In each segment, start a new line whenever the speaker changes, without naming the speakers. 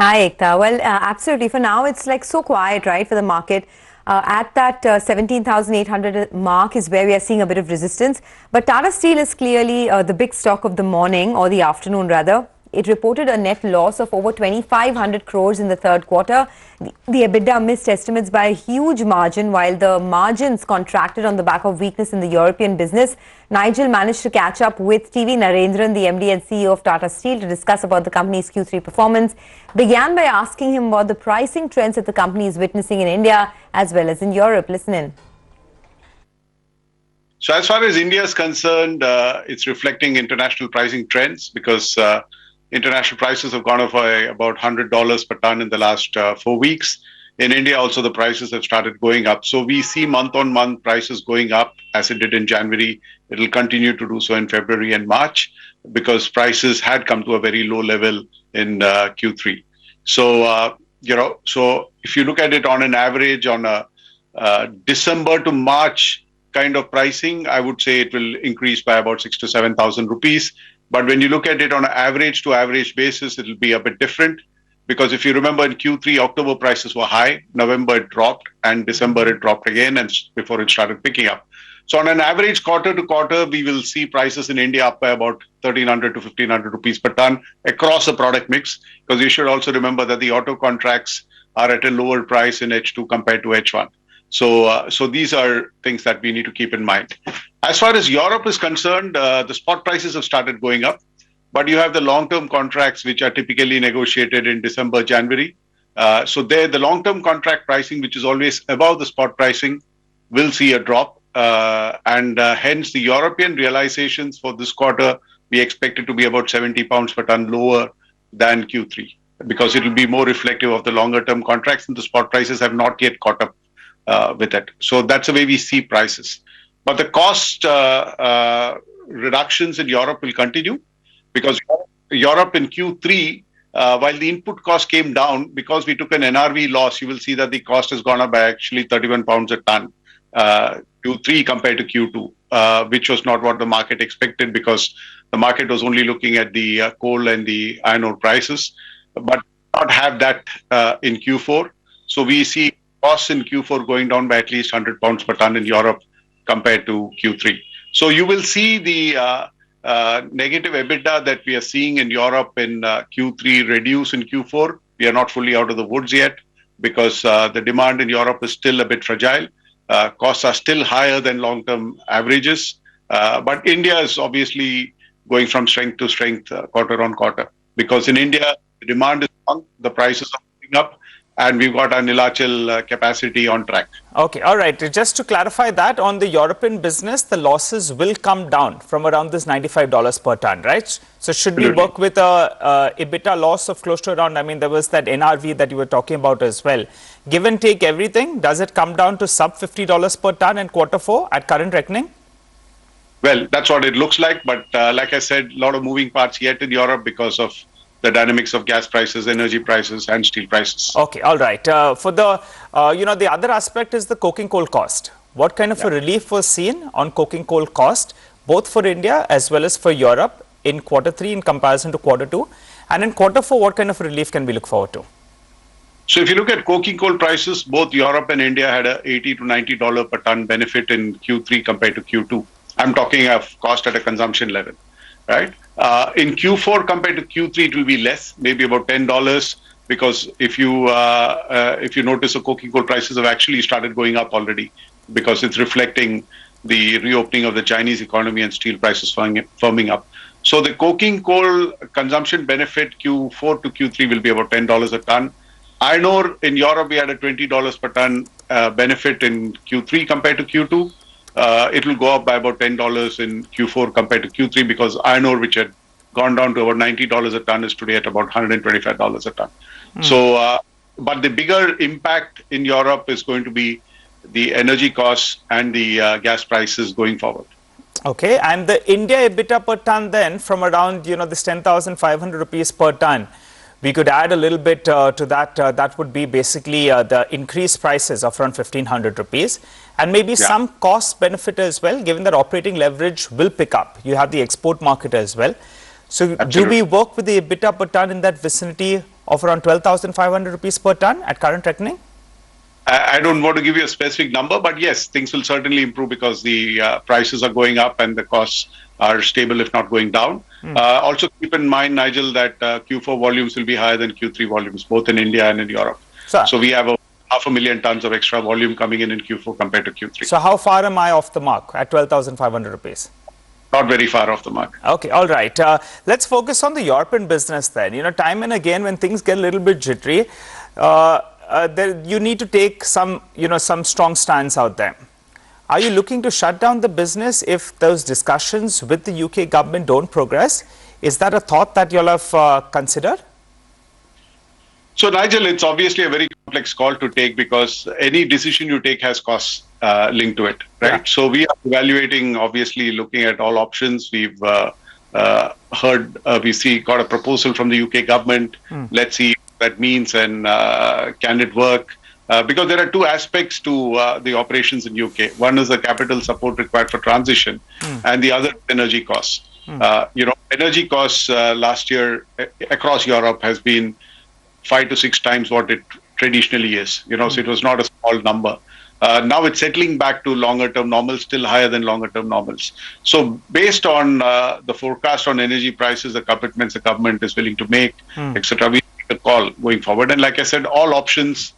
Hi, Ekta. Well, absolutely. For now, it's like so quiet, right, for the market. At that 17,800 mark is where we are seeing a bit of resistance. But Tata Steel is clearly the big stock of the morning, or the afternoon rather. It reported a net loss of over 2,500 crores in the third quarter. The EBITDA missed estimates by a huge margin, while the margins contracted on the back of weakness in the European business. Nigel managed to catch up with TV Narendran, the MD and CEO of Tata Steel, to discuss about the company's Q3 performance. Began by asking him about the pricing trends that the company is witnessing in India as well as in Europe. Listen in.
So as far as India is concerned, it's reflecting international pricing trends because international prices have gone up by about $100 per ton in the last 4 weeks. In India also the prices have started going up. So we see month on month prices going up as it did in January. It will continue to do so in February and March because prices had come to a very low level in Q3. So, so if you look at it on an average on a December to March kind of pricing, I would say it will increase by about 6,000 to 7,000 rupees. But when you look at it on an average to average basis, it will be a bit different. Because if you remember in Q3, October prices were high, November it dropped, and December it dropped again, and before it started picking up. So on an average quarter to quarter, we will see prices in India up by about 1,300 to 1,500 rupees per ton across the product mix. Because you should also remember that the auto contracts are at a lower price in H2 compared to H1. So these are things that we need to keep in mind. As far as Europe is concerned, the spot prices have started going up, but you have the long-term contracts which are typically negotiated in December, January. So there, the long-term contract pricing, which is always above the spot pricing, will see a drop. And hence the European realizations for this quarter, we expect it to be about 70 pounds per ton lower than Q3, because it will be more reflective of the longer-term contracts, and the spot prices have not yet caught up with it. So that's the way we see prices. But the cost reductions in Europe will continue because Europe in Q3, while the input cost came down, because we took an NRV loss, you will see that the cost has gone up by actually 31 pounds a ton, Q3 compared to Q2, which was not what the market expected because the market was only looking at the coal and the iron ore prices, but not have that in Q4. So we see costs in Q4 going down by at least 100 pounds per ton in Europe compared to Q3. So you will see the negative EBITDA that we are seeing in Europe in Q3 reduce in Q4. We are not fully out of the woods yet because the demand in Europe is still a bit fragile. Costs are still higher than long-term averages. But India is obviously going from strength to strength quarter on quarter because in India, the demand is strong, the prices are going up, and we've got our Nilachal capacity on track.
Okay, all right. Just to clarify that, on the European business, the losses will come down from around this $95 per ton, right? So should we work with a EBITDA loss of close to around, I mean, there was that NRV that you were talking about as well. Give and take everything, does it come down to sub $50 per ton in Q4 at current reckoning?
Well, that's what it looks like. But like I said, a lot of moving parts yet in Europe because of the dynamics of gas prices, energy prices, and steel prices.
Okay, all right. For the, the other aspect is the coking coal cost. What kind of a relief was seen on coking coal cost, both for India as well as for Europe in Q3 in comparison to Q2? And in Q4, what kind of relief can we look forward to?
So if you look at coking coal prices, both Europe and India had a $80 to $90 per ton benefit in Q3 compared to Q2. I'm talking of cost at a consumption level, right? In Q4 compared to Q3, it will be less, maybe about $10, because if you notice, the coking coal prices have actually started going up already because it's reflecting the reopening of the Chinese economy and steel prices firming up. So the coking coal consumption benefit Q4 to Q3 will be about $10 a ton. Iron ore in Europe, we had a $20 per ton benefit in Q3 compared to Q2. It will go up by about $10 in Q4 compared to Q3 because iron ore, which had gone down to about $90 a ton, is today at about $125 a ton. So, but the bigger impact in Europe is going to be the energy costs and the gas prices going forward.
Okay, and the India EBITDA per ton then from around, this 10,500 rupees per ton, we could add a little bit to that. That would be basically the increased prices of around 1,500 rupees and maybe some cost benefit as well, given that operating leverage will pick up. You have the export market as well. So do we work with the EBITDA per ton in that vicinity of around 12,500 rupees per ton at current reckoning?
I don't want to give you a specific number, but yes, things will certainly improve because the prices are going up and the costs are stable, if not going down. Also keep in mind, Nigel, that Q4 volumes will be higher than Q3 volumes, both in India and in Europe. So we have 500,000 tons of extra volume coming in Q4 compared to Q3.
So how far am I off the mark at 12,500 rupees?
Not very far off the mark.
Okay, all right. Let's focus on the European business then. You know, time and again, when things get a little bit jittery, you need to take some strong stance out there. Are you looking to shut down the business if those discussions with the UK government don't progress? Is that a thought that you'll have considered?
So, Nigel, it's obviously a very complex call to take because any decision you take has costs linked to it, right? Yeah. So we are evaluating, obviously, looking at all options. We've got a proposal from the UK government. Let's see what that means and can it work? Because there are two aspects to the operations in UK. One is the capital support required for transition, and the other energy costs. Energy costs last year across Europe has been 5 to 6 times what it traditionally is. So it was not a small number. Now it's settling back to longer-term normals, still higher than longer-term normals. So based on the forecast on energy prices, the commitments the government is willing to make, etc., we make a call going forward. And like I said, all options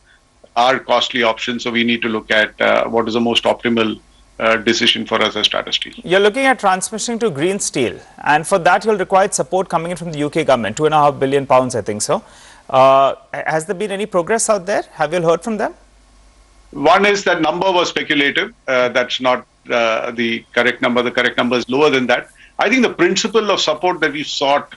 are costly options, so we need to look at what is the most optimal decision for us as Tata Steel.
You're looking at transmission to green steel, and for that you'll require support coming in from the UK government, £2.5 billion, I think so. Has there been any progress out there? Have you heard from them?
One is that number was speculative. That's not the correct number. The correct number is lower than that. I think the principle of support that we sought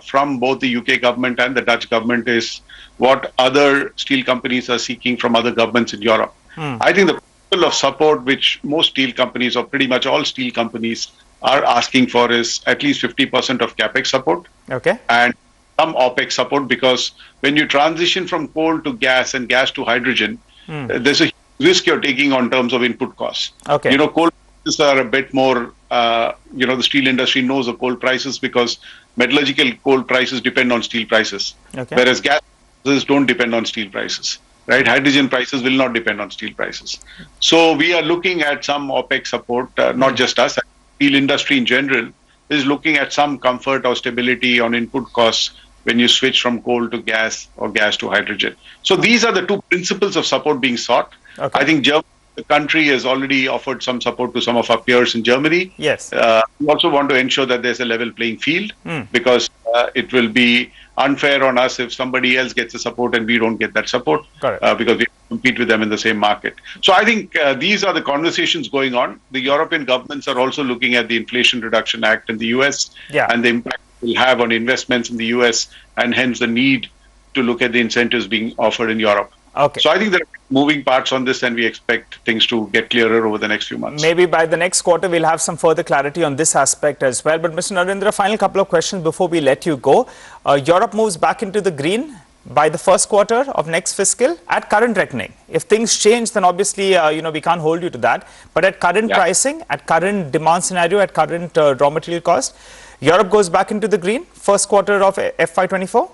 from both the UK government and the Dutch government is what other steel companies are seeking from other governments in Europe. I think the principle of support which most steel companies or pretty much all steel companies are asking for is at least 50% of capex support.
Okay.
And some OPEX support, because when you transition from coal to gas and gas to hydrogen, there's a risk you're taking on terms of input costs.
Okay.
Coal prices are a bit more, the steel industry knows the coal prices because metallurgical coal prices depend on steel prices.
Okay.
Whereas gas prices don't depend on steel prices, right? Hydrogen prices will not depend on steel prices. So we are looking at some OPEX support, not just us, steel industry in general is looking at some comfort or stability on input costs when you switch from coal to gas or gas to hydrogen. So these are the two principles of support being sought.
Okay.
I think the country has already offered some support to some of our peers in Germany.
Yes.
We also want to ensure that there's a level playing field because it will be unfair on us if somebody else gets the support and we don't get that support because we compete with them in the same market. So I think these are the conversations going on. The European governments are also looking at the Inflation Reduction Act in the US and the impact it will have on investments in the US and hence the need to look at the incentives being offered in Europe.
Okay.
So I think there are moving parts on this and we expect things to get clearer over the next few months.
Maybe by the next quarter we'll have some further clarity on this aspect as well. But Mr. Narendran, final couple of questions before we let you go. Europe moves back into the green by the first quarter of next fiscal at current reckoning. If things change, then obviously, we can't hold you to that. But at current pricing, at current demand scenario, at current raw material cost, Europe goes back into the green first quarter of FY24?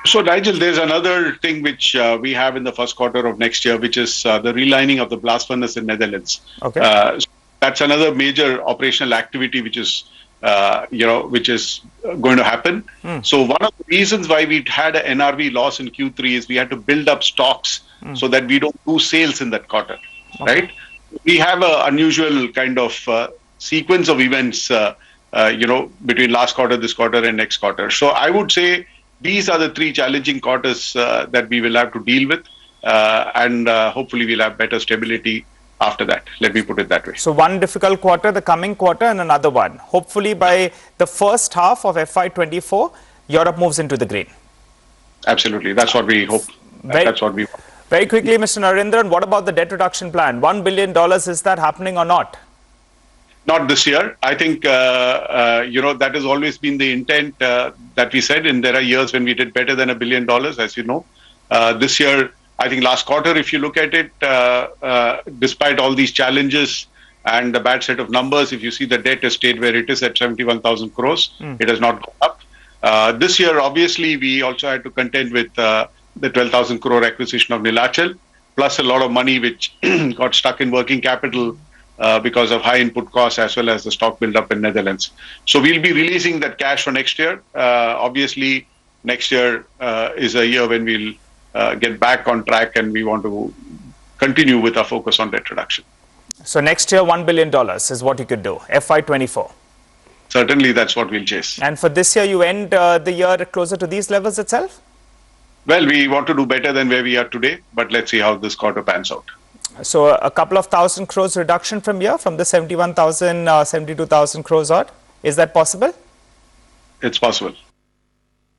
So, Nigel, there's another thing which we have in the first quarter of next year, which is the relining of the blast furnace in Netherlands.
Okay.
So that's another major operational activity which is, which is going to happen. So one of the reasons why we had an NRV loss in Q3 is we had to build up stocks so that we don't lose sales in that quarter, right? We have an unusual kind of sequence of events, between last quarter, this quarter, and next quarter. So I would say these are the three challenging quarters that we will have to deal with, and hopefully we'll have better stability after that. Let me put it that way.
So one difficult quarter, the coming quarter, and another one. Hopefully by the first half of FY24, Europe moves into the green.
Absolutely. That's what we hope. That's what we want.
Very quickly, Mr. Narendran, what about the debt reduction plan? $1 billion, is that happening or not?
Not this year. I think, that has always been the intent that we said, and there are years when we did better than $1 billion, as you know. This year, I think last quarter, if you look at it, despite all these challenges and the bad set of numbers, if you see the debt has stayed where it is at 71,000 crores, it has not gone up. This year, obviously, we also had to contend with the 12,000 crore acquisition of Nilachal, plus a lot of money which got stuck in working capital because of high input costs as well as the stock build-up in Netherlands. So we'll be releasing that cash for next year. Obviously, next year is a year when we'll get back on track and we want to continue with our focus on debt reduction.
So next year, $1 billion is what you could do, FY24.
Certainly, that's what we'll chase.
And for this year, you end the year closer to these levels itself?
Well, we want to do better than where we are today, but let's see how this quarter pans out.
So a couple of thousand crores reduction from here, from the 71,000, 72,000 crores odd. Is that possible?
It's possible.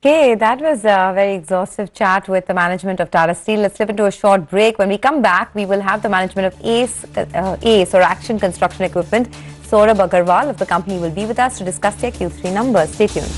Okay, that was a very exhaustive chat with the management of Tata Steel. Let's slip into a short break. When we come back, we will have the management of ACE or Action Construction Equipment. Saurabh Agarwal of the company will be with us to discuss their Q3 numbers. Stay tuned.